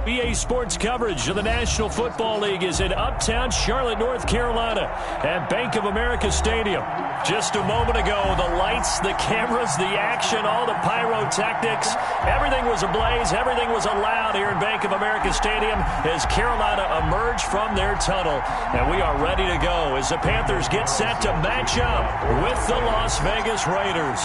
EA Sports coverage of the National Football League is in uptown Charlotte, North Carolina at Bank of America Stadium. Just a moment ago, the lights, the cameras, the action, all the pyrotechnics, everything was ablaze, everything was allowed here in Bank of America Stadium as Carolina emerged from their tunnel. And we are ready to go as the Panthers get set to match up with the Las Vegas Raiders.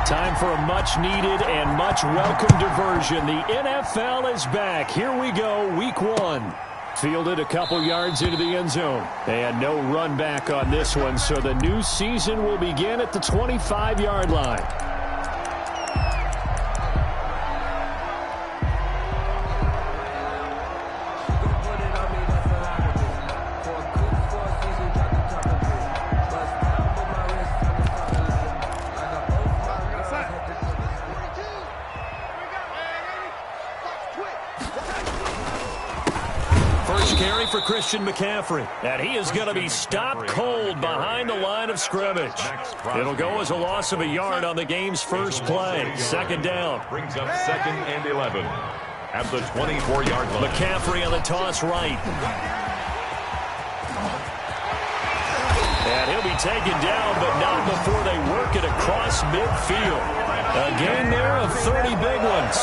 Time for a much-needed and much-welcome diversion. The NFL is back. Here we go, Week 1. Fielded a couple yards into the end zone. And no run back on this one, so the new season will begin at the 25-yard line. Carry for Christian McCaffrey, and he is going to be stopped cold behind the line of scrimmage. It'll go as a loss of a yard on the game's first play. Second down. Brings up 2nd and 11 at the 24-yard line. McCaffrey on the toss right. And he'll be taken down, but not before they work it across midfield. A gain there of 30 big ones.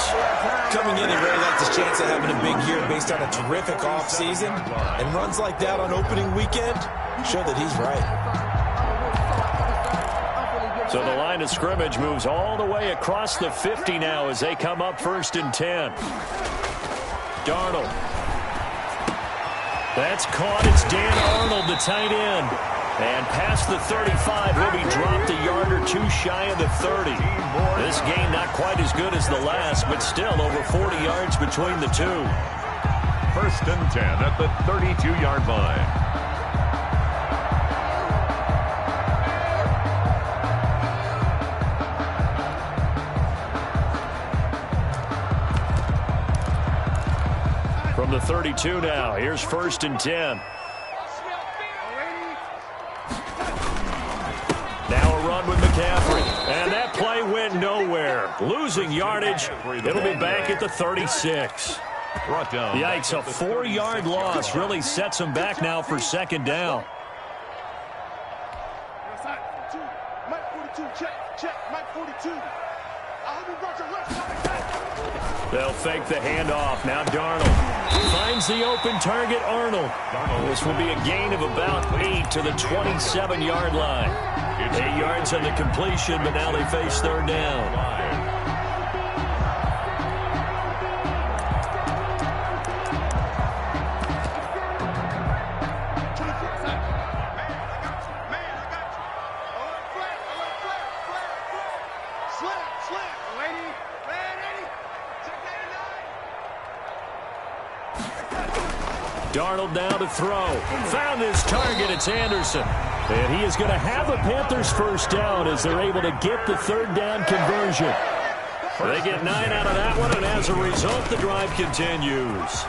Coming in, he really liked his chance of having a big year based on a terrific offseason. And runs like that on opening weekend show that he's right. So the line of scrimmage moves all the way across the 50 now as they come up 1st and 10. Darnold. That's caught. It's Dan Arnold, the tight end. And past the 35, will be dropped a yard or two shy of the 30. This game not quite as good as the last, but still over 40 yards between the two. 1st and 10 at the 32-yard line. From the 32 now, here's 1st and 10. Now a run with McCaffrey. And that play went nowhere. Losing yardage. It'll be back at the 36. Yikes, a 4-yard loss really sets them back now for 2nd down. They'll fake the handoff. Now Darnold finds the open target, Arnold. This will be a gain of about 8 to the 27-yard line. 8 yards on the completion, but now they face 3rd down. Darnold now to throw. Found his target. It's Anderson. And he is going to have a Panthers 1st down as they're able to get the 3rd down conversion. They get 9 out of that one, and as a result, the drive continues.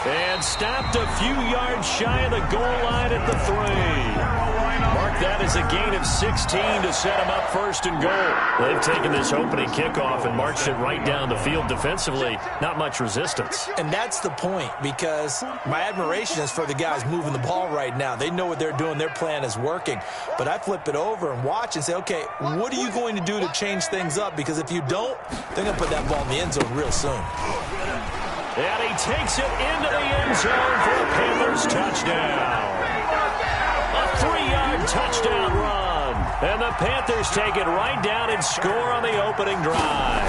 And stopped a few yards shy of the goal line at the 3. Mark that as a gain of 16 to set them up 1st and goal. They've taken this opening kickoff and marched it right down the field defensively. Not much resistance. And that's the point, because my admiration is for the guys moving the ball right now. They know what they're doing. Their plan is working. But I flip it over and watch and say, okay, what are you going to do to change things up? Because if you don't, they're going to put that ball in the end zone real soon. And he takes it into the end zone for a Panthers touchdown. A 3-yard touchdown run. And the Panthers take it right down and score on the opening drive.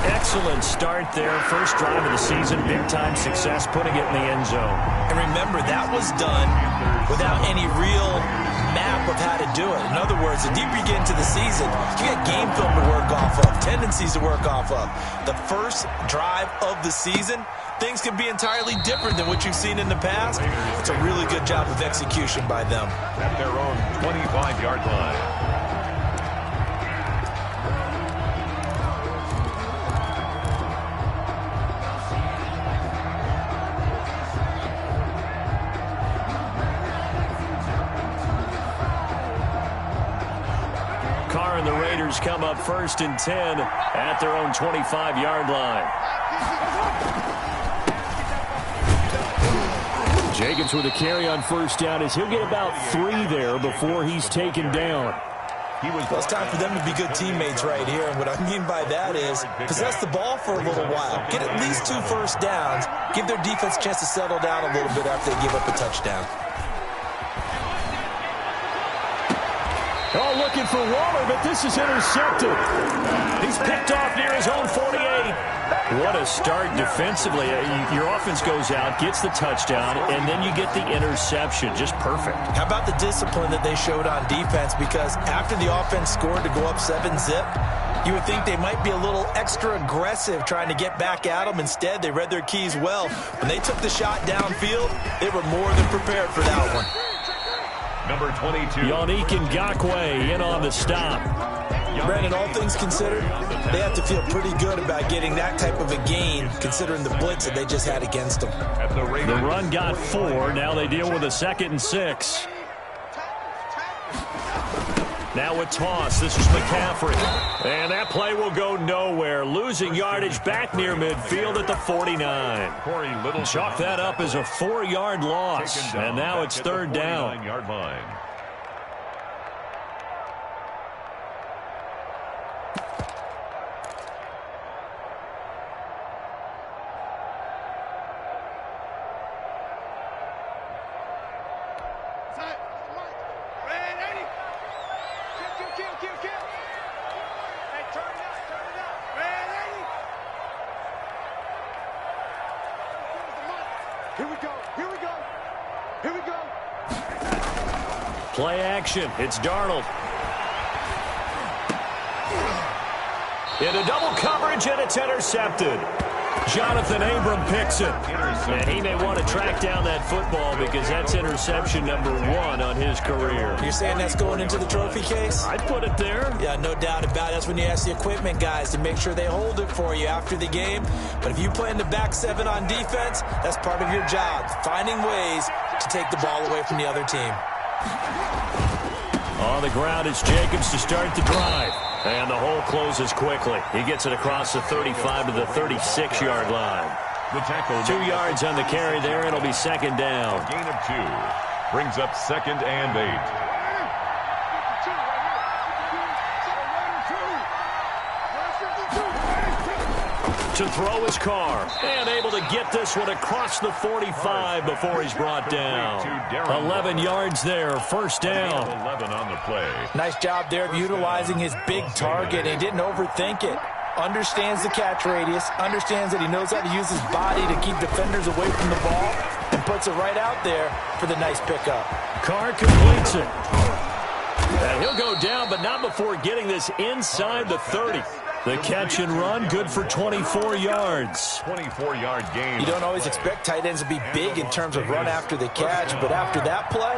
Excellent start there. First drive of the season. Big-time success putting it in the end zone. And remember, that was done without any real map of how to do it. In other words, the deeper you get into the season, you get game film to work off of, tendencies to work off of. The first drive of the season, things can be entirely different than what you've seen in the past. It's a really good job of execution by them. At their own 25-yard line. come up 1st and 10 at their own 25-yard line. Jacobs with a carry on 1st down as he'll get about 3 there before he's taken down. Well, it's time for them to be good teammates right here. And what I mean by that is possess the ball for a little while. Get at least 2 first downs. Give their defense a chance to settle down a little bit after they give up a touchdown. Oh, looking for Waller, but this is intercepted. He's picked off near his own 48. What a start defensively. Your offense goes out, gets the touchdown, and then you get the interception. Just perfect. How about the discipline that they showed on defense? Because after the offense scored to go up 7-zip, you would think they might be a little extra aggressive trying to get back at them. Instead, they read their keys well. When they took the shot downfield, they were more than prepared for that one. Number 22. Yannick Ngakoue in on the stop. Brandon, all things considered, they have to feel pretty good about getting that type of a gain, considering the blitz that they just had against them. The run got 4. Now they deal with a 2nd and 6. Now a toss. This is McCaffrey. And that play will go nowhere. Losing yardage back near midfield at the 49. Chalk that up as a 4-yard loss. And now it's 3rd down. Play action. It's Darnold. Into double coverage, and it's intercepted. Jonathan Abram picks it. And he may want to track down that football because that's interception number 1 on his career. You're saying that's going into the trophy case? I'd put it there. Yeah, no doubt about it. That's when you ask the equipment guys to make sure they hold it for you after the game. But if you play in the back 7 on defense, that's part of your job, finding ways to take the ball away from the other team. On the ground is Jacobs to start the drive. And the hole closes quickly. He gets it across the 35 to the 36-yard line. 2 yards on the carry there. It'll be 2nd down. Gain of 2. Brings up 2nd and 8. To throw his car. And able to get this one across the 45 before he's brought down. 11 yards there. 1st down. 11 on the play. Nice job there of utilizing his big target. He didn't overthink it. Understands the catch radius. Understands that he knows how to use his body to keep defenders away from the ball. And puts it right out there for the nice pickup. Carr completes it. And he'll go down, but not before getting this inside the 30. The catch and run, good for 24 yards. 24-yard gain. You don't always expect tight ends to be big in terms of run after the catch, but after that play,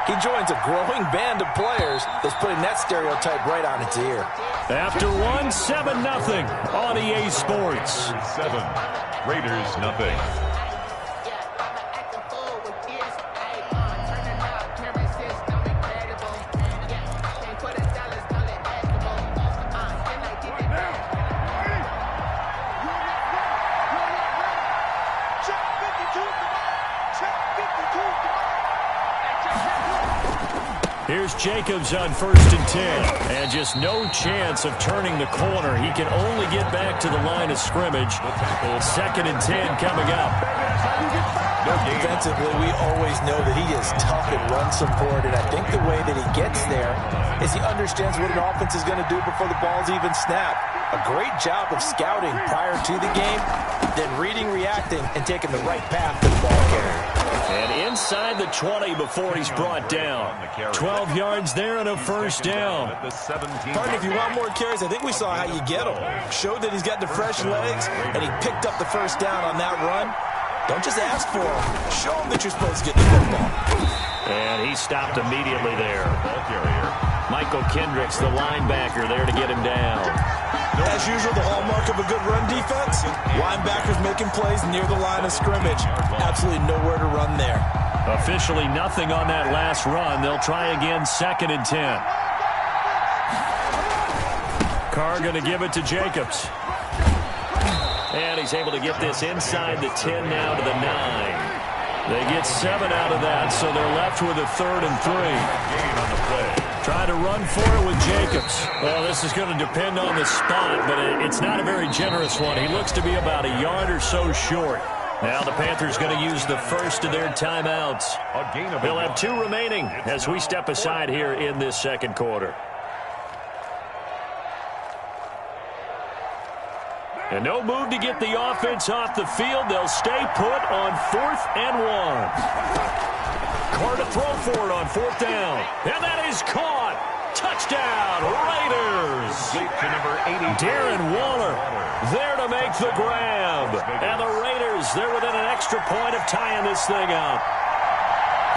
he joins a growing band of players that's putting that stereotype right on its ear. After 1, 7-0 on EA Sports. 7. Raiders, nothing. Here's Jacobs on 1st and 10. And just no chance of turning the corner. He can only get back to the line of scrimmage. 2nd and 10 coming up. Defensively, we always know that he is tough in run support, and I think the way that he gets there is he understands what an offense is going to do before the ball's even snapped. A great job of scouting prior to the game, then reading, reacting, and taking the right path to the ball carrier. And inside the 20 before he's brought down. 12 yards there and a 1st down. Pardon, if you want more carries, I think we saw how you get him. Showed that he's got the fresh legs, and he picked up the 1st down on that run. Don't just ask for him. Show him that you're supposed to get the football. And he stopped immediately there. Michael Kendricks, the linebacker, there to get him down. As usual, the hallmark of a good run defense, linebackers making plays near the line of scrimmage. Absolutely nowhere to run there. Officially nothing on that last run. They'll try again 2nd and 10. Carr going to give it to Jacobs. And he's able to get this inside the 10 now to the 9. They get 7 out of that, so they're left with a 3rd and 3. Gain on the play. Trying to run for it with Jacobs. Well, this is going to depend on the spot, but it's not a very generous one. He looks to be about a yard or so short. Now the Panthers going to use the first of their timeouts. They'll have 2 remaining as we step aside here in this second quarter. And no move to get the offense off the field. They'll stay put on 4th and 1. Carr to throw for it on 4th down. And that is caught. Touchdown, Raiders. Darren Waller there to make the grab. And the Raiders, they're within an extra point of tying this thing up.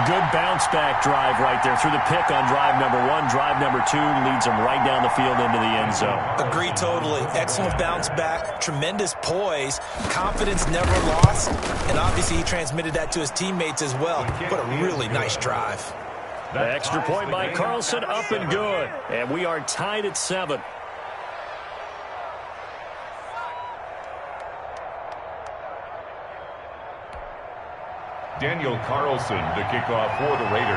Good bounce-back drive right there through the pick on drive number 1. Drive number 2 leads them right down the field into the end zone. Agree totally. Excellent bounce-back, tremendous poise, confidence never lost, and obviously he transmitted that to his teammates as well. What a really nice drive. The extra point by Carlson, up and good. And we are tied at 7. Daniel Carlson to kick off for the Raiders.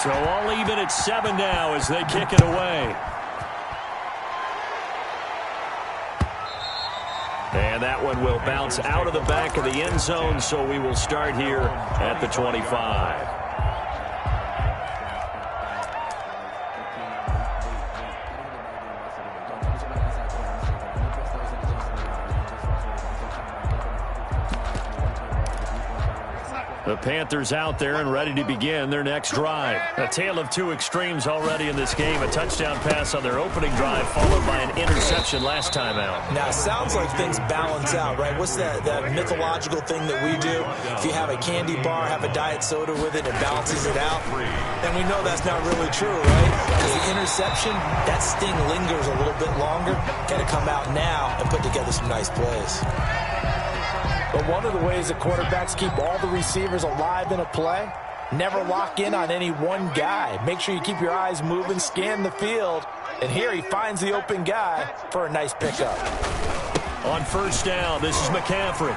So all even at 7 now as they kick it away. And that one will bounce out of the back of the end zone, so we will start here at the 25. The Panthers out there and ready to begin their next drive. A tale of 2 extremes already in this game. A touchdown pass on their opening drive followed by an interception last time out. Now, it sounds like things balance out, right? What's that mythological thing that we do? If you have a candy bar, have a diet soda with it, it balances it out. And we know that's not really true, right? Because the interception, that sting lingers a little bit longer. Got to come out now and put together some nice plays. But one of the ways that quarterbacks keep all the receivers alive in a play, never lock in on any one guy. Make sure you keep your eyes moving, scan the field. And here he finds the open guy for a nice pickup. On 1st down, this is McCaffrey.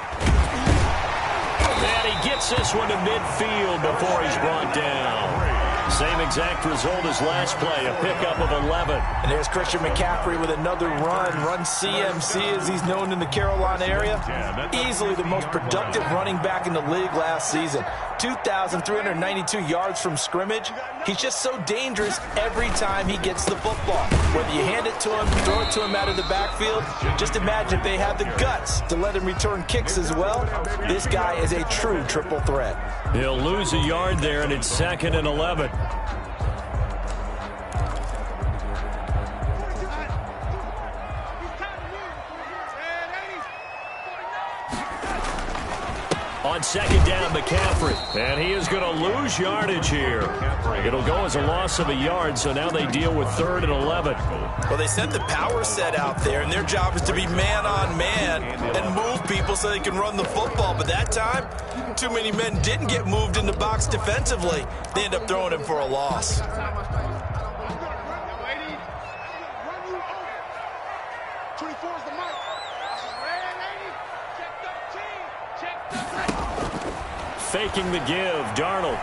And he gets this one to midfield before he's brought down. Same exact result as last play, a pickup of 11. And there's Christian McCaffrey with another run CMC as he's known in the Carolina area. Easily the most productive running back in the league last season. 2,392 yards from scrimmage. He's just so dangerous every time he gets the football. Whether you hand it to him, throw it to him out of the backfield, just imagine if they have the guts to let him return kicks as well. This guy is a true triple threat. He'll lose a yard there, and it's 2nd and 11. On 2nd down, McCaffrey. And he is going to lose yardage here. It'll go as a loss of a yard, so now they deal with 3rd and 11. Well, they sent the power set out there, and their job is to be man-on-man and move people so they can run the football. But that time, too many men didn't get moved in the box defensively. They end up throwing him for a loss. Faking the give, Darnold.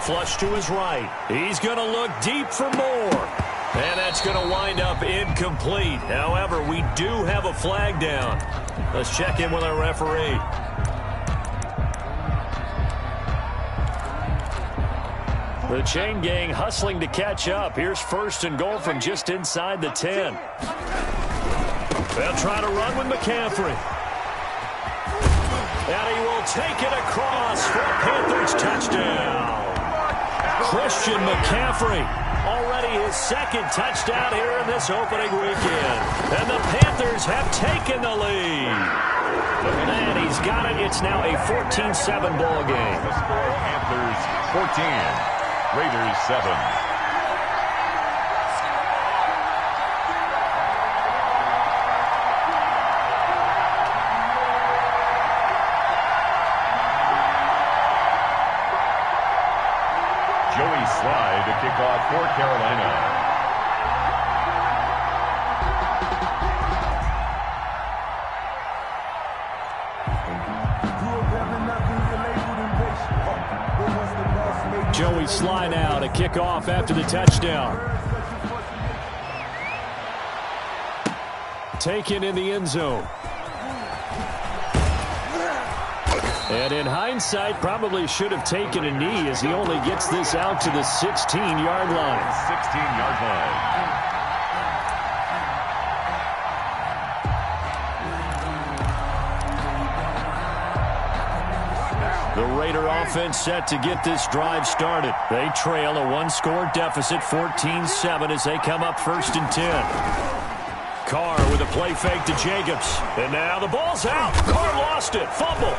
Flush to his right. He's going to look deep for more. And that's going to wind up incomplete. However, we do have a flag down. Let's check in with our referee. The chain gang hustling to catch up. Here's 1st and goal from just inside the 10. They'll try to run with McCaffrey. And he will take it across for a Panthers touchdown. Christian McCaffrey, already his 2nd touchdown here in this opening weekend. And the Panthers have taken the lead. And he's got it. It's now a 14-7 ball game. The score, Panthers 14, Raiders 7. Joey Slye to kick off Sly now to kick off after the touchdown. Taken in the end zone. And in hindsight, probably should have taken a knee as he only gets this out to the 16-yard line. 16-yard line. The Raider offense set to get this drive started. They trail a one-score deficit, 14-7, as they come up 1st and 10. Carr with a play fake to Jacobs. And now the ball's out. Carr lost it. Fumble.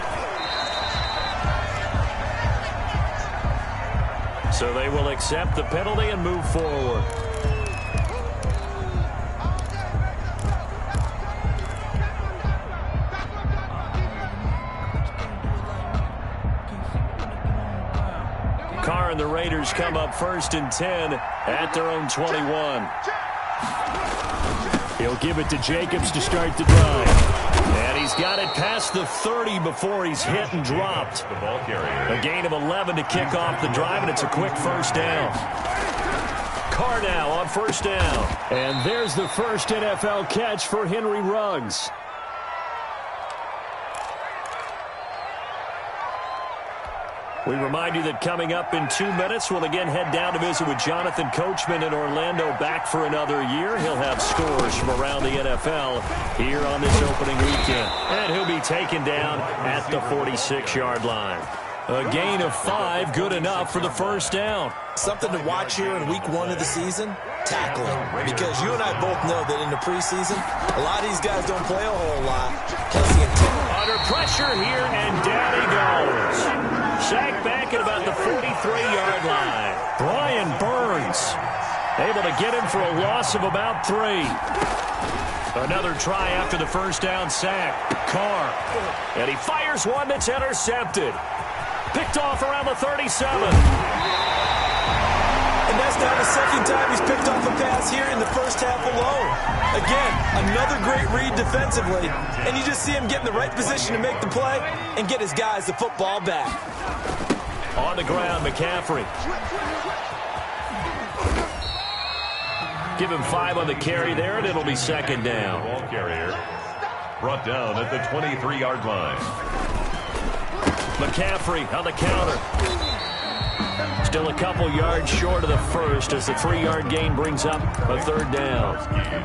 So they will accept the penalty and move forward. Carr and the Raiders come up 1st and 10 at their own 21. He'll give it to Jacobs to start the drive. And he's got it past the 30 before he's hit and dropped. The ball carrier. A gain of 11 to kick off the drive, and it's a quick first down. Carr now on 1st down. And there's the first NFL catch for Henry Ruggs. We remind you that coming up in 2 minutes, we'll again head down to visit with Jonathan Coachman in Orlando, back for another year. He'll have scores from around the NFL here on this opening weekend. And he'll be taken down at the 46-yard line. A gain of 5, good enough for the first down. Something to watch here in week 1 of the season, tackling. Because you and I both know that in the preseason, a lot of these guys don't play a whole lot. Plus the intent. Under pressure here, and down he goes. Sacked back at about the 43-yard line. Brian Burns able to get him for a loss of about 3. Another try after the first down sack. Carr. And he fires one that's intercepted. Picked off around the 37. And that's now the second time he's picked off a pass here in the first half alone. Again, another great read defensively. And you just see him get in the right position to make the play and get his guys the football back. On the ground, McCaffrey. Give him 5 on the carry there, and it'll be second down. Ball carrier brought down at the 23-yard line. McCaffrey on the counter. Still a couple yards short of the first as the 3-yard gain brings up a 3rd down.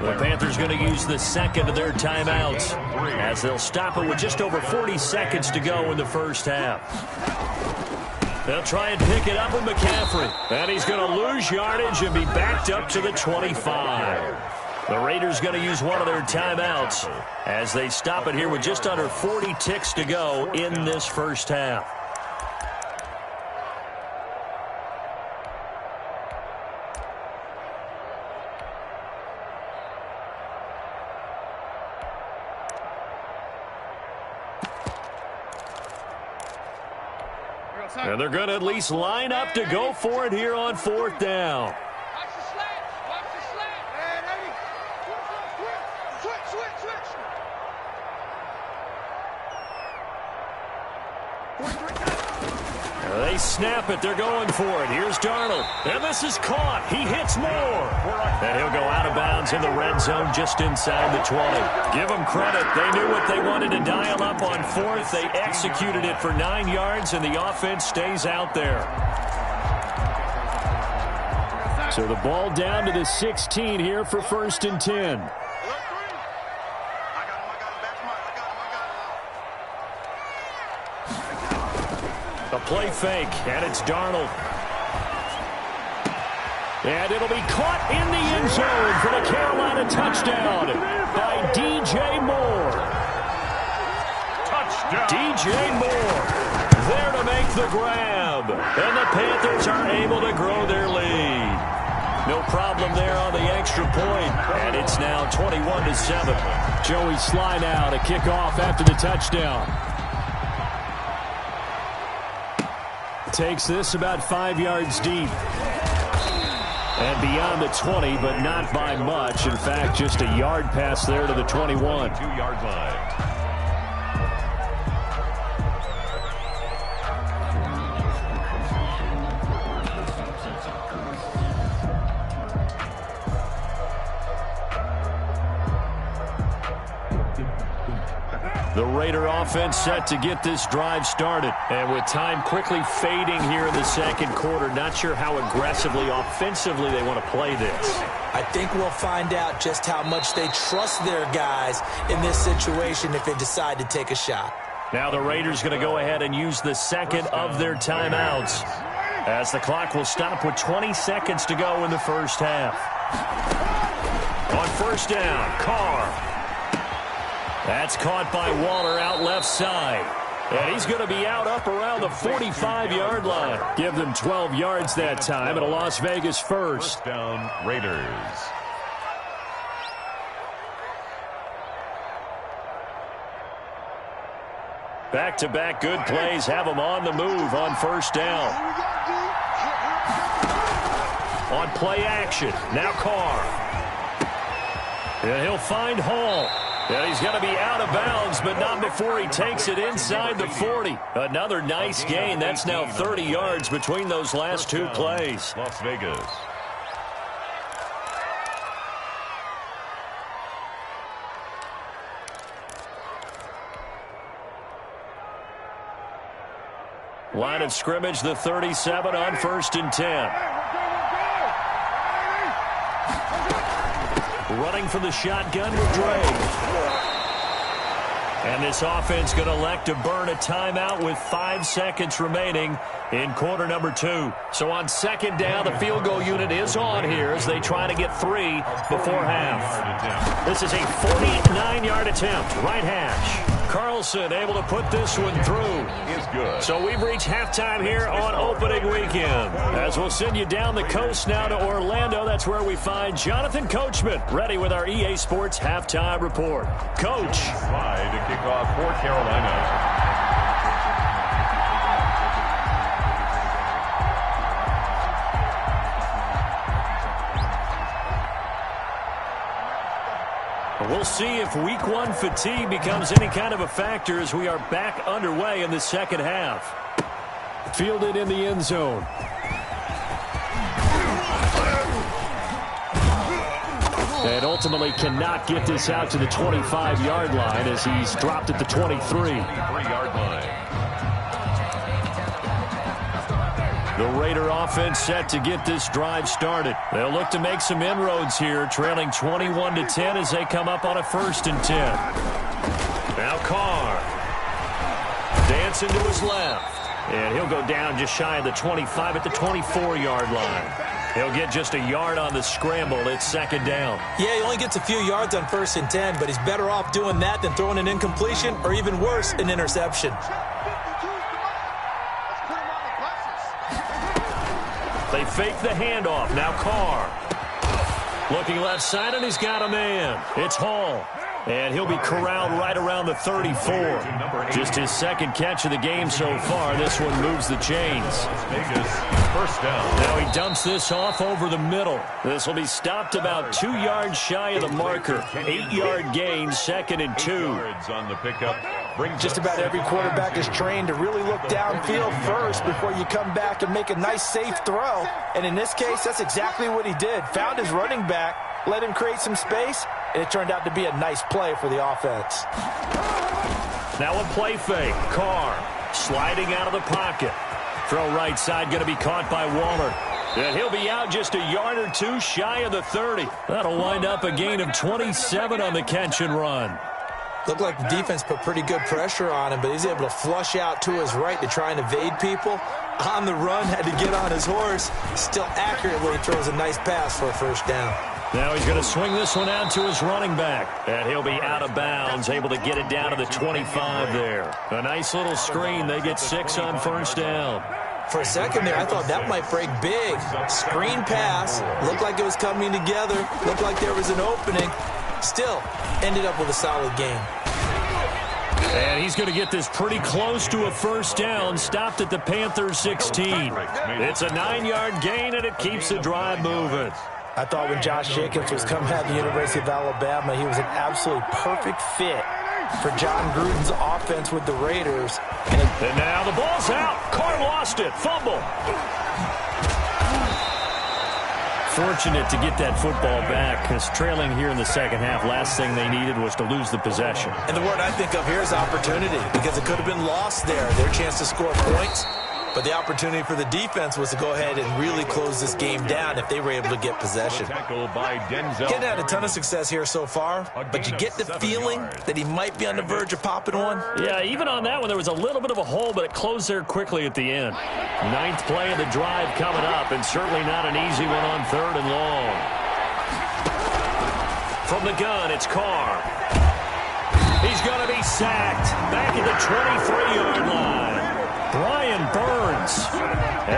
The Panthers going to use the second of their timeouts as they'll stop it with just over 40 seconds to go in the first half. They'll try and pick it up with McCaffrey. And he's going to lose yardage and be backed up to the 25. The Raiders going to use one of their timeouts as they stop it here with just under 40 ticks to go in this first half. And they're going to at least line up to go for it here on 4th down. They snap it. They're going for it. Here's Darnold. And this is caught. He hits more. And he'll go out of bounds in the red zone just inside the 20. Give them credit. They knew what they wanted to dial up on 4th. They executed it for 9 yards, and the offense stays out there. So the ball down to the 16 here for 1st and 10. A play fake, and it's Darnold. And it'll be caught in the end zone for the Carolina touchdown by DJ Moore. Touchdown. DJ Moore there to make the grab. And the Panthers are able to grow their lead. No problem there on the extra point. And it's now 21-7. Joey Sly now to kick off after the touchdown. Takes this about 5 yards deep. And beyond the 20, but not by much. In fact, just a yard pass there to the 21. 2-yard line. The Raider offense set to get this drive started. And with time quickly fading here in the second quarter, not sure how aggressively, offensively they want to play this. I think we'll find out just how much they trust their guys in this situation if they decide to take a shot. Now the Raiders going to go ahead and use the second of their timeouts, as the clock will stop with 20 seconds to go in the first half. On first down, Carr. That's caught by Waller out left side. And he's going to be out up around the 45-yard line. Give them 12 yards that time at a Las Vegas first. First down, Raiders. Back-to-back good plays have them on the move on first down. On play action, now Carr. And he'll find Hall. And he's going to be out of bounds, but not before he takes it inside the 40. Another nice gain. That's now 30 yards between those last two plays. Las Vegas. Line of scrimmage, the 37 on first and 10. Running from the shotgun with Dre. And this offense going to elect to burn a timeout with 5 seconds remaining in quarter number 2. So on second down, the field goal unit is on here as they try to get 3 before half. This is a 49-yard attempt, right hash. Carlson able to put this one through. Is good. So we've reached halftime here on opening weekend. As we'll send you down the coast now to Orlando, that's where we find Jonathan Coachman ready with our EA Sports halftime report. Coach. Slide to kick off for Carolina. We'll see if week 1 fatigue becomes any kind of a factor as we are back underway in the second half. Fielded in the end zone. And ultimately cannot get this out to the 25-yard line as he's dropped at the 23. 3-yard line. The Raider offense set to get this drive started. They'll look to make some inroads here, trailing 21-10 as they come up on a first and 10. Now Carr. Dancing to his left. And he'll go down just shy of the 25 at the 24-yard line. He'll get just a yard on the scramble. It's second down. Yeah, he only gets a few yards on first and 10, but he's better off doing that than throwing an incompletion or even worse, an interception. They fake the handoff. Now Carr. Looking left side, and he's got a man. It's Hall. And he'll be corralled right around the 34. Just his second catch of the game so far. This one moves the chains. Vegas, first down. Now he dumps this off over the middle. This will be stopped about 2 yards shy of the marker. 8-yard gain, second and 2. On the pickup. Just about every quarterback is trained to really look downfield first before you come back and make a nice, safe throw. And in this case, that's exactly what he did. Found his running back, let him create some space, and it turned out to be a nice play for the offense. Now a play fake. Carr sliding out of the pocket. Throw right side going to be caught by Waller. And he'll be out just a yard or two shy of the 30. That'll wind up a gain of 27 on the catch and run. Looked like the defense put pretty good pressure on him, but he's able to flush out to his right to try and evade people. On the run, had to get on his horse. Still accurately throws a nice pass for a first down. Now he's going to swing this one out to his running back. And he'll be out of bounds, able to get it down to the 25 there. A nice little screen. They get 6 on first down. For a second there, I thought that might break big. Screen pass. Looked like it was coming together. Looked like there was an opening. Still, ended up with a solid game. And he's going to get this pretty close to a first down, stopped at the Panthers 16. It's a 9-yard gain, and it keeps the drive moving. I thought when Josh Jacobs was coming out of the University of Alabama, he was an absolutely perfect fit for John Gruden's offense with the Raiders. And now the ball's out. Carr lost it. Fumble. Fortunate to get that football back, because trailing here in the second half, last thing they needed was to lose the possession. And the word I think of here is opportunity, because it could have been lost there, their chance to score points. But the opportunity for the defense was to go ahead and really close this game down if they were able to get possession. Getting had a ton of success here so far, but you get the feeling that he might be on the verge of popping one. Yeah, even on that one, there was a little bit of a hole, but it closed there quickly at the end. Ninth play of the drive coming up, and certainly not an easy one on 3rd and long. From the gun, it's Carr. He's going to be sacked back at the 23-yard line. Brian Burns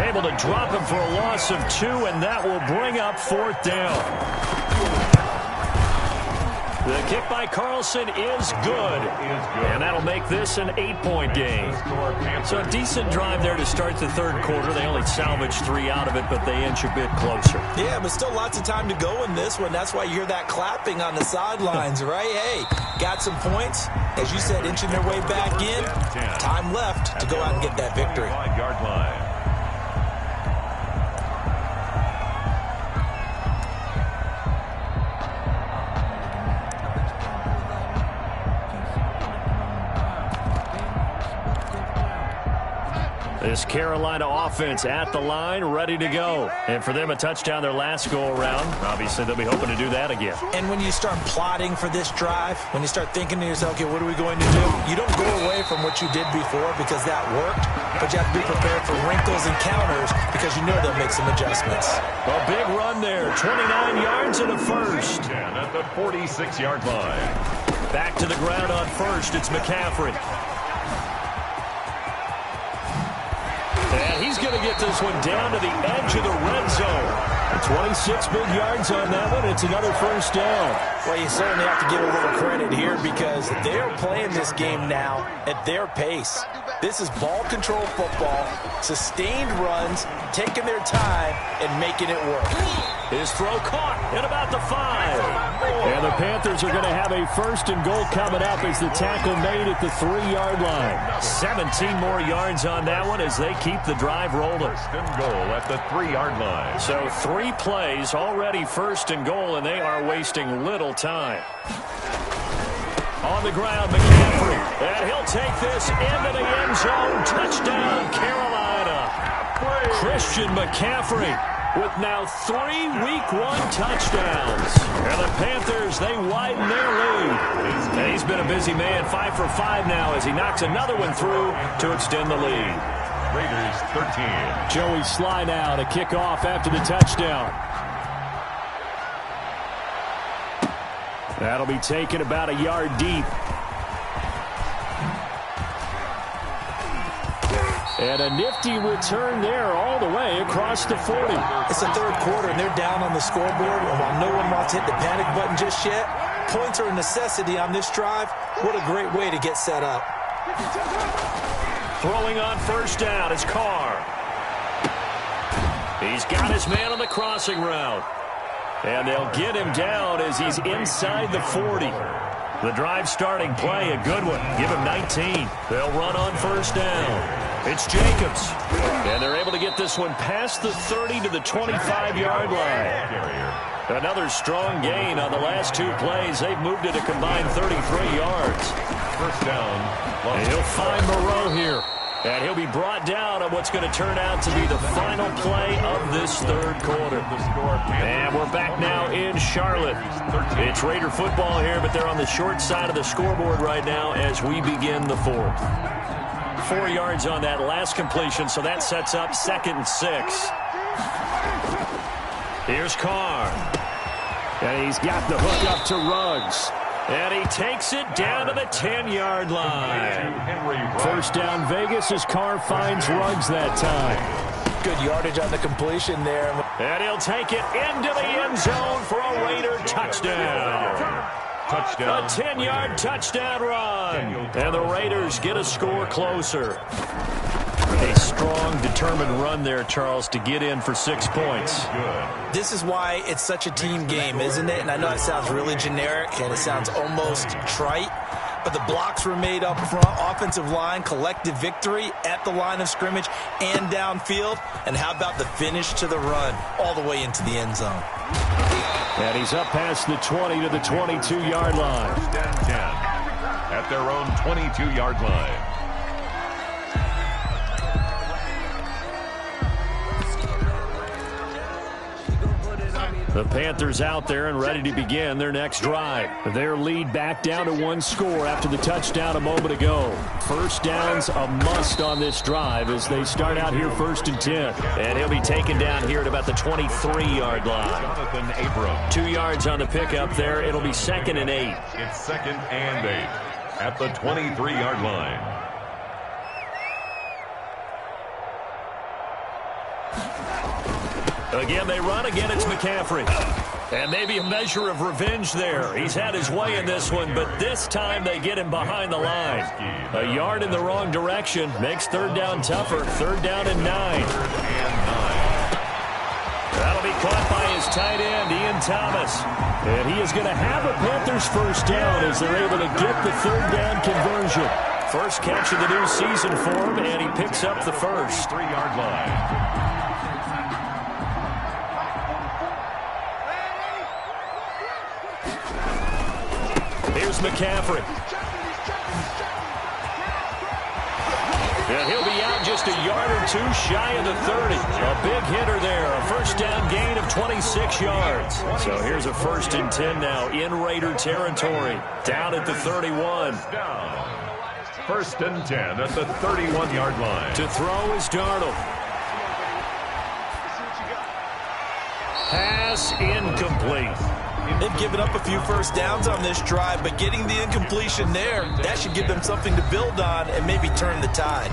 able to drop him for a loss of 2, and that will bring up 4th down. The kick by Carlson is good, and that'll make this an 8-point game. So a decent drive there to start the 3rd quarter. They only salvaged 3 out of it, but they inch a bit closer. Yeah, but still lots of time to go in this one. That's why you hear that clapping on the sidelines, right? Hey, got some points. As you said, inching their way back in. Time left to go out and get that victory. 5-yard line. This Carolina offense at the line, ready to go. And for them, a touchdown their last go-around. Obviously, they'll be hoping to do that again. And when you start plotting for this drive, when you start thinking to yourself, okay, what are we going to do? You don't go away from what you did before because that worked, but you have to be prepared for wrinkles and counters because you know they'll make some adjustments. A big run there, 29 yards and a first. At the 46-yard line. Back to the ground on first, it's McCaffrey. And he's going to get this one down to the edge of the red zone. 26 big yards on that one. It's another first down. Well, you certainly have to give a little credit here because they're playing this game now at their pace. This is ball control football, sustained runs, taking their time, and making it work. His throw caught at about the 5. And the Panthers are going to have a 1st and goal coming up as the tackle made at the 3-yard line. 17 more yards on that one as they keep the drive rolling. 1st and goal at the 3-yard line. So 3 plays, already 1st and goal, and they are wasting little time. On the ground, McCaffrey. And he'll take this into the end zone. Touchdown, Carolina. Christian McCaffrey with now 3 Week 1 touchdowns. And the Panthers, they widen their lead. And he's been a busy man, 5 for 5 now as he knocks another one through to extend the lead. Raiders 13. Joey Sly now to kick off after the touchdown. That'll be taken about a yard deep. And a nifty return there all the way across the 40. It's the 3rd quarter, and they're down on the scoreboard. And while no one wants to hit the panic button just yet, points are a necessity on this drive. What a great way to get set up. Throwing on 1st down is Carr. He's got his man on the crossing route. And they'll get him down as he's inside the 40. The drive starting play, a good one. Give him 19. They'll run on 1st down. It's Jacobs. And they're able to get this one past the 30 to the 25-yard line. Another strong gain on the last 2 plays. They've moved it a combined 33 yards. 1st down. And he'll find Moreau here. And he'll be brought down on what's going to turn out to be the final play of this 3rd quarter. And we're back now in Charlotte. It's Raider football here, but they're on the short side of the scoreboard right now as we begin the 4th. 4 yards on that last completion, so that sets up 2nd and 6. Here's Carr. And he's got the hook up to Ruggs. And he takes it down to the 10-yard line. 1st down Vegas as Carr finds Ruggs that time. Good yardage on the completion there. And he'll take it into the end zone for a Raider touchdown. A 10-yard touchdown run. And the Raiders get a score closer. A strong, determined run there, Charles, to get in for 6 points. This is why it's such a team game, isn't it? And I know it sounds really generic and it sounds almost trite, but the blocks were made up front. Offensive line, collective victory at the line of scrimmage and downfield. And how about the finish to the run all the way into the end zone? And he's up past the 20 to the 22-yard line. First and 10 at their own 22-yard line. The Panthers out there and ready to begin their next drive. Their lead back down to 1 score after the touchdown a moment ago. First down's a must on this drive as they start out here 1st and 10. And he'll be taken down here at about the 23-yard line. Jonathan Abram. 2 yards on the pickup there. It'll be 2nd and 8. It's 2nd and 8 at the 23-yard line. Again, they run. Again, it's McCaffrey. And maybe a measure of revenge there. He's had his way in this one, but this time they get him behind the line. A yard in the wrong direction makes 3rd down tougher. 3rd down and 9. That'll be caught by his tight end, Ian Thomas. And he is going to have a Panthers first down as they're able to get the 3rd down conversion. First catch of the new season for him, and he picks up the first. 3-yard line. Here's McCaffrey. And he'll be out just a yard or 2 shy of the 30. A big hitter there. A first down gain of 26 yards. So here's a 1st and 10 now in Raider territory. Down at the 31. Down. 1st and 10 at the 31-yard line. To throw is Darnold. Pass incomplete. They've given up a few first downs on this drive, but getting the incompletion there, that should give them something to build on and maybe turn the tide.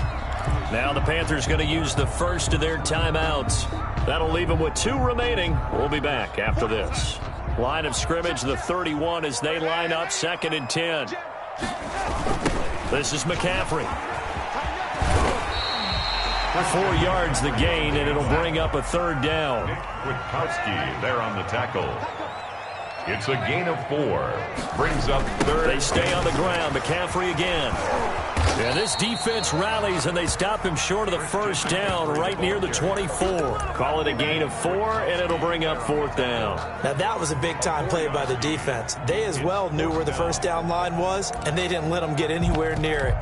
Now the Panthers going to use the first of their timeouts. That'll leave them with 2 remaining. We'll be back after this. Line of scrimmage, the 31 as they line up 2nd and 10. This is McCaffrey. 4 yards the gain, and it'll bring up a 3rd down. Nick Kwiatkowski there on the tackle. It's a gain of 4. Brings up 3rd. They stay on the ground. McCaffrey again. And this defense rallies, and they stop him short of the first down right near the 24. Call it a gain of 4, and it'll bring up 4th down. Now, that was a big-time play by the defense. They as well knew where the first down line was, and they didn't let them get anywhere near it.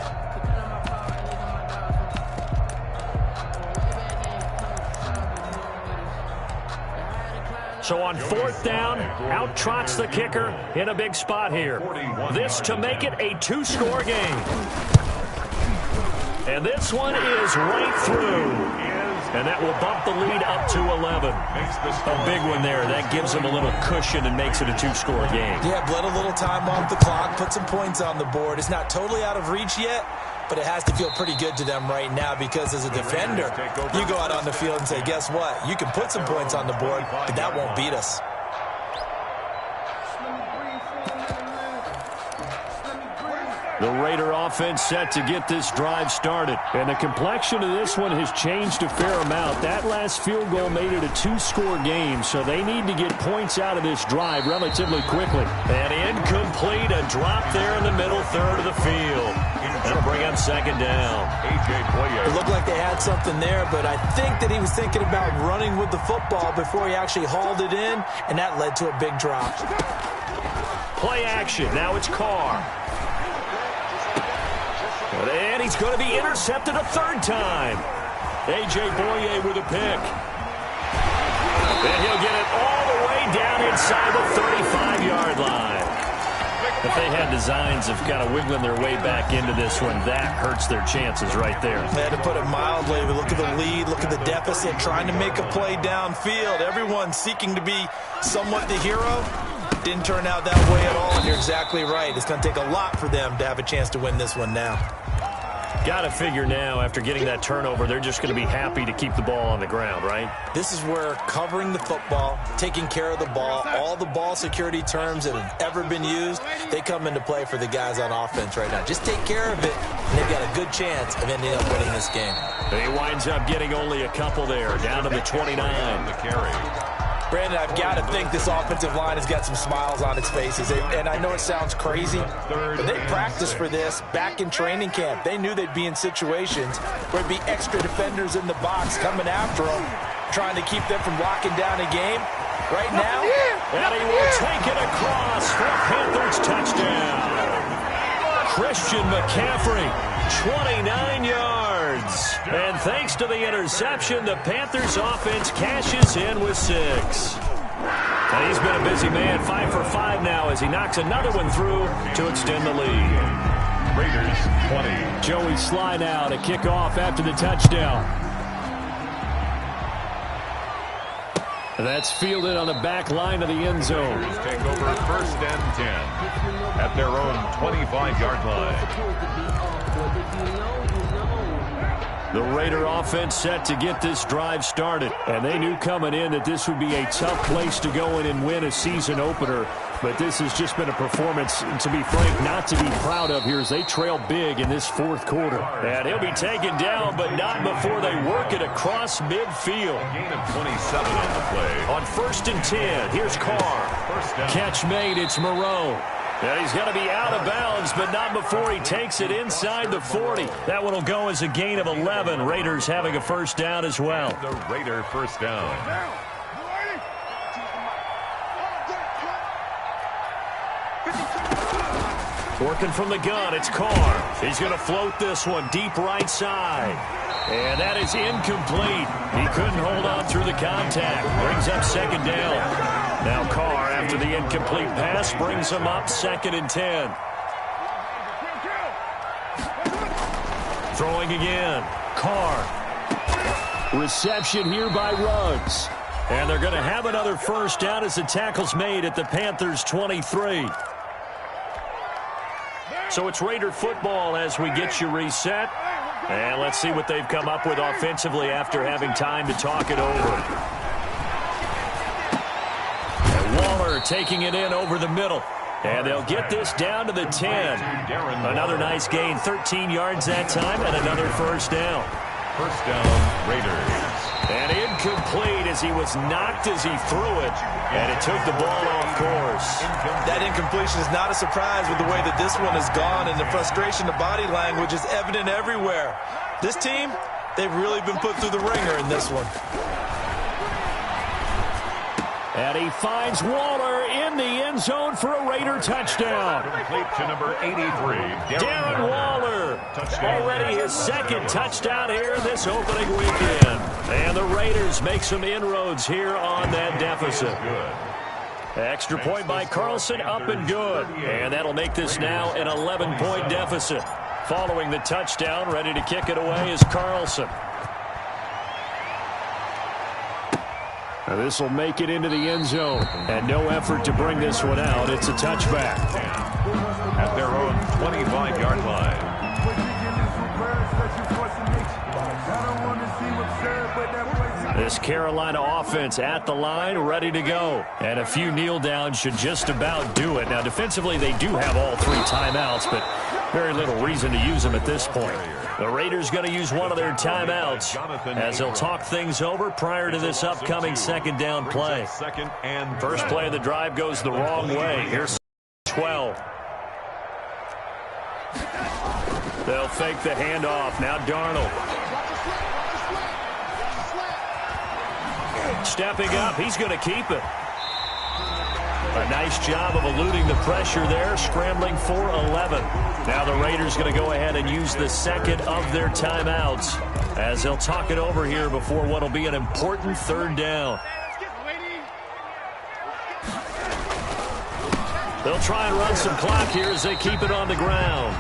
So on 4th down, out trots the kicker in a big spot here. This to make it a 2-score game. And this one is right through. And that will bump the lead up to 11. A big one there. That gives them a little cushion and makes it a 2-score game. Yeah, let a little time off the clock, put some points on the board. It's not totally out of reach yet, but it has to feel pretty good to them right now because as a defender, you go out on the field and say, guess what? You can put some points on the board, but that won't beat us. The Raider offense set to get this drive started. And the complexion of this one has changed a fair amount. That last field goal made it a 2-score game, so they need to get points out of this drive relatively quickly. And incomplete, a drop there in the middle third of the field. That'll bring up 2nd down. It looked like they had something there, but I think that he was thinking about running with the football before he actually hauled it in, and that led to a big drop. Play action. Now it's Carr. And he's going to be intercepted a 3rd time. A.J. Boye with a pick. And he'll get it all the way down inside the 35-yard line. If they had designs of kind of wiggling their way back into this one, that hurts their chances right there. They had to put it mildly. But look at the lead, look at the deficit, trying to make a play downfield. Everyone seeking to be somewhat the hero. Didn't turn out that way at all, and you're exactly right. It's going to take a lot for them to have a chance to win this one now. Got to figure now, after getting that turnover, they're just going to be happy to keep the ball on the ground, right? This is where covering the football, taking care of the ball, all the ball security terms that have ever been used, they come into play for the guys on offense right now. Just take care of it, and they've got a good chance of ending up winning this game. And he winds up getting only a couple there, down to the 29. The carry. Brandon, I've got to think this offensive line has got some smiles on its faces. And I know it sounds crazy, but they practiced for this back in training camp. They knew they'd be in situations where there'd be extra defenders in the box coming after them, trying to keep them from locking down a game. Right now, and he will take it across for a Panthers touchdown. Christian McCaffrey, 29 yards. And thanks to the interception, the Panthers offense cashes in with 6. And he's been a busy man, 5 for 5 now as he knocks another one through to extend the lead. Raiders 20. Joey Sly now to kick off after the touchdown. That's fielded on the back line of the end zone. Take over first and 10 at their own 25-yard line. The Raider offense set to get this drive started. And they knew coming in that this would be a tough place to go in and win a season opener. But this has just been a performance, to be frank, not to be proud of here as they trail big in this fourth quarter. And he'll be taken down, but not before they work it across midfield. Gain of 27 on the play. On first and 10, here's Carr. Catch made, it's Moreau. And he's going to be out of bounds, but not before he takes it inside the 40. That one will go as a gain of 11. Raiders having a first down as well. The Raider first down. Working from the gun, it's Carr. He's going to float this one deep right side. And that is incomplete. He couldn't hold on through the contact. Brings up second down. Now Carr, after the incomplete pass, brings him up second and 10. Throwing again. Carr. Reception here by Ruggs. And they're going to have another first down as the tackle's made at the Panthers' 23. So it's Raider football as we get you reset. And let's see what they've come up with offensively after having time to talk it over. And Waller taking it in over the middle. And they'll get this down to the 10. Another nice gain, 13 yards that time, and another first down. First down, Raiders. And incomplete as he was knocked as he threw it. And it took the ball off course. That incompletion is not a surprise with the way that this one has gone, and the frustration, the body language is evident everywhere. This team, they've really been put through the ringer in this one. And he finds Waller in the end zone for a Raider touchdown. Complete to number 83, Darren Waller. Already his second touchdown here this opening weekend. And the Raiders make some inroads here on that deficit. Extra point by Carlson, up and good. And that'll make this now an 11-point deficit. Following the touchdown, ready to kick it away is Carlson. Now this will make it into the end zone. And no effort to bring this one out. It's a touchback. At their own 25-yard line. This Carolina offense at the line, ready to go. And a few kneel downs should just about do it. Now defensively they do have all 3 timeouts, but very little reason to use them at this point. The Raiders going to use one of their timeouts as they'll talk things over prior to this upcoming second down play. First play of the drive goes the wrong way. Here's 12. They'll fake the handoff. Now Darnold. Stepping up, he's going to keep it. A nice job of eluding the pressure there, scrambling for 11. Now the Raiders going to go ahead and use the second of their timeouts as they'll talk it over here before what will be an important third down. They'll try and run some clock here as they keep it on the ground.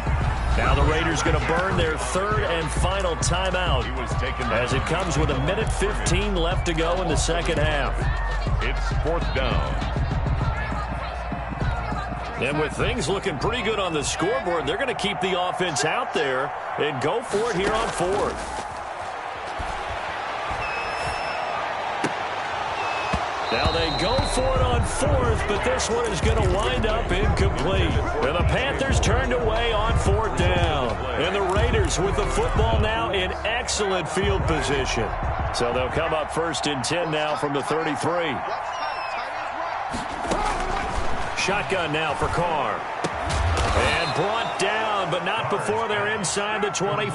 Now the Raiders going to burn their third and final timeout as it comes with 1:15 left to go in the second half. It's fourth down. And with things looking pretty good on the scoreboard, they're going to keep the offense out there and go for it here on fourth. Now they go for it on fourth, but this one is going to wind up incomplete. And the Panthers turned away on fourth down. And the Raiders with the football now in excellent field position. So they'll come up first and 10 now from the 33. shotgun now for Carr. And brought down, but not before they're inside the 25.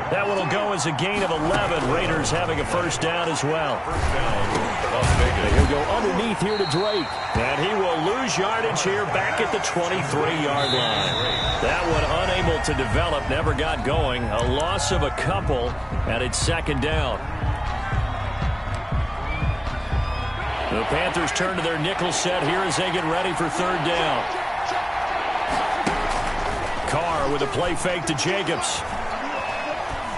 That one will go as a gain of 11. Raiders having a first down as well. He'll go underneath here to Drake. And he will lose yardage here back at the 23-yard line. That one unable to develop, never got going. A loss of a couple, and it's second down. The Panthers turn to their nickel set here as they get ready for third down. Carr with a play fake to Jacobs.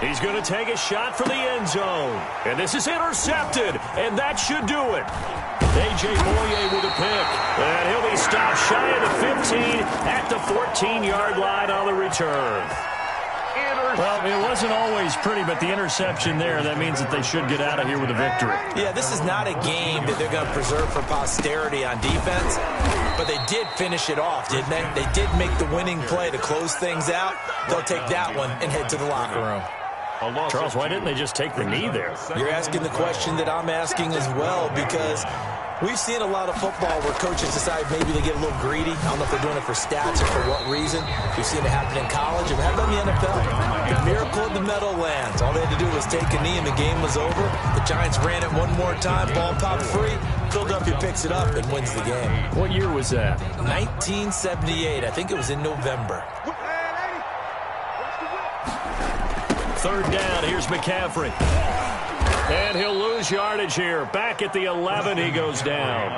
He's going to take a shot for the end zone. And this is intercepted, and that should do it. A.J. Boye with a pick. And he'll be stopped shy of the 15 at the 14-yard line on the return. Well, it wasn't always pretty, but the interception there, that means that they should get out of here with a victory. Yeah, this is not a game that they're going to preserve for posterity on defense, but they did finish it off, didn't they? They did make the winning play to close things out. They'll take that one and head to the locker room. Charles, why didn't they just take the knee there? You're asking the question that I'm asking as well, because we've seen a lot of football where coaches decide maybe they get a little greedy. I don't know if they're doing it for stats or for what reason. We've seen it happen in college. It happened in the NFL. The miracle in the Meadowlands. All they had to do was take a knee and the game was over. The Giants ran it one more time. Ball popped free. Philadelphia picks it up and wins the game. What year was that? 1978. I think it was in November. Third down, here's McCaffrey. And he'll lose yardage here. Back at the 11, he goes down.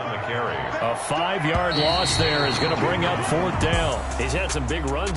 A 5-yard loss there is going to bring up fourth down. He's had some big runs